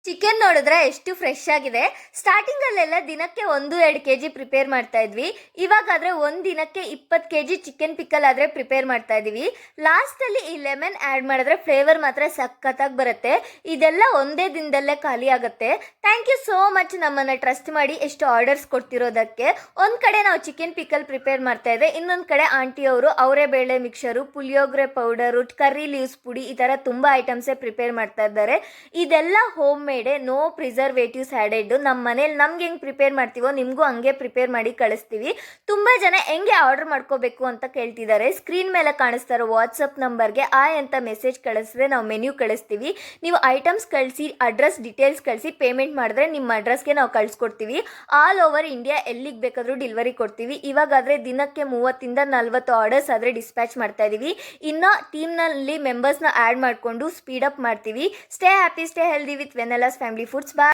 Chicken ನೋಡಿದ್ರೆ ಎಷ್ಟು fresh ಆಗಿದೆ. ಸ್ಟಾರ್ಟಿಂಗ್ ಅಲ್ಲೆಲ್ಲ ದಿನಕ್ಕೆ 1-2 ಕೆಜಿ ಪ್ರಿಪೇರ್ ಮಾಡ್ತಾ ಇದ್ವಿ. ಇವಾಗಾದ್ರೆ ಒಂದ್ ದಿನಕ್ಕೆ 20 ಕೆಜಿ ಚಿಕನ್ ಪಿಕಲ್ ಆದ್ರೆ ಪ್ರಿಪೇರ್ ಮಾಡ್ತಾ ಇದೀವಿ. ಲಾಸ್ಟ್ ಅಲ್ಲಿ ಈ ಲೆಮನ್ ಆಡ್ ಮಾಡಿದ್ರೆ ಫ್ಲೇವರ್ ಮಾತ್ರ ಸಖತ್ತಾಗಿ ಬರುತ್ತೆ. ಇದೆಲ್ಲ ಒಂದೇ ದಿನದಲ್ಲೇ ಖಾಲಿ ಆಗುತ್ತೆ. ಥ್ಯಾಂಕ್ ಯು ಸೋ ಮಚ್ ನಮ್ಮನ್ನ ಟ್ರಸ್ಟ್ ಮಾಡಿ ಎಷ್ಟು ಆರ್ಡರ್ಸ್ ಕೊಡ್ತಿರೋದಕ್ಕೆ. ಒಂದ್ ಕಡೆ ನಾವು ಚಿಕನ್ ಪಿಕಲ್ ಪ್ರಿಪೇರ್ ಮಾಡ್ತಾ ಇದ್ದೆ, ಇನ್ನೊಂದ್ ಕಡೆ ಆಂಟಿ ಅವರು ಅವರೇ ಬೇಳೆ mixer, puliyogare powder, curry leaves ಪುಡಿ, ಈ ತರ ತುಂಬಾ ಐಟಮ್ಸೇ ಪ್ರಿಪೇರ್ ಮಾಡ್ತಾ ಇದ್ದಾರೆ. ಇದೆಲ್ಲ ಹೋಮ್ ಮೇಡೆ, ನೋ ಪ್ರಿಸರ್ವೇಟಿವ್ಸ್ ಆ್ಯಡೆಡ್. ನಮ್ಮ ಮನೇಲಿ ನಮ್ಗೆ ಹೆಂಗೆ ಪ್ರಿಪೇರ್ ಮಾಡ್ತೀವೋ ನಿಮಗೂ ಹಂಗೆ ಪ್ರಿಪೇರ್ ಮಾಡಿ ಕಳಿಸ್ತೀವಿ. ತುಂಬ ಜನ ಹೆಂಗೆ ಆರ್ಡರ್ ಮಾಡ್ಕೋಬೇಕು ಅಂತ ಕೇಳ್ತಿದ್ದಾರೆ. ಸ್ಕ್ರೀನ್ ಮೇಲೆ ಕಾಣಿಸ್ತಾ ಇರೋ ವಾಟ್ಸಪ್ ನಂಬರ್ಗೆ ಅಂತ ಮೆಸೇಜ್ ಕಳಿಸಿದ್ರೆ ನಾವು ಮೆನ್ಯೂ ಕಳಿಸ್ತೀವಿ. ನೀವು ಐಟಮ್ಸ್ ಕಳಿಸಿ, ಅಡ್ರೆಸ್ ಡೀಟೇಲ್ಸ್ ಕಳಿಸಿ, ಪೇಮೆಂಟ್ ಮಾಡಿದ್ರೆ ನಿಮ್ಮ ಅಡ್ರೆಸ್ಗೆ ನಾವು ಕಳಿಸ್ಕೊಡ್ತೀವಿ. ಆಲ್ ಓವರ್ ಇಂಡಿಯಾ ಎಲ್ಲಿಗೆ ಬೇಕಾದರೂ ಡೆಲಿವರಿ ಕೊಡ್ತೀವಿ. ಇವಾಗಾದರೆ ದಿನಕ್ಕೆ 30-40 ಆರ್ಡರ್ಸ್ ಆದರೆ ಡಿಸ್ಪ್ಯಾಚ್ ಮಾಡ್ತಾ ಇದ್ದೀವಿ. ಇನ್ನು ಟೀಮ್ನಲ್ಲಿ ಮೆಂಬರ್ಸ್ನ ಆ್ಯಡ್ ಮಾಡಿಕೊಂಡು ಸ್ಪೀಡಪ್ ಮಾಡ್ತೀವಿ. Stay happy, stay healthy with Venela's family foods. Bye.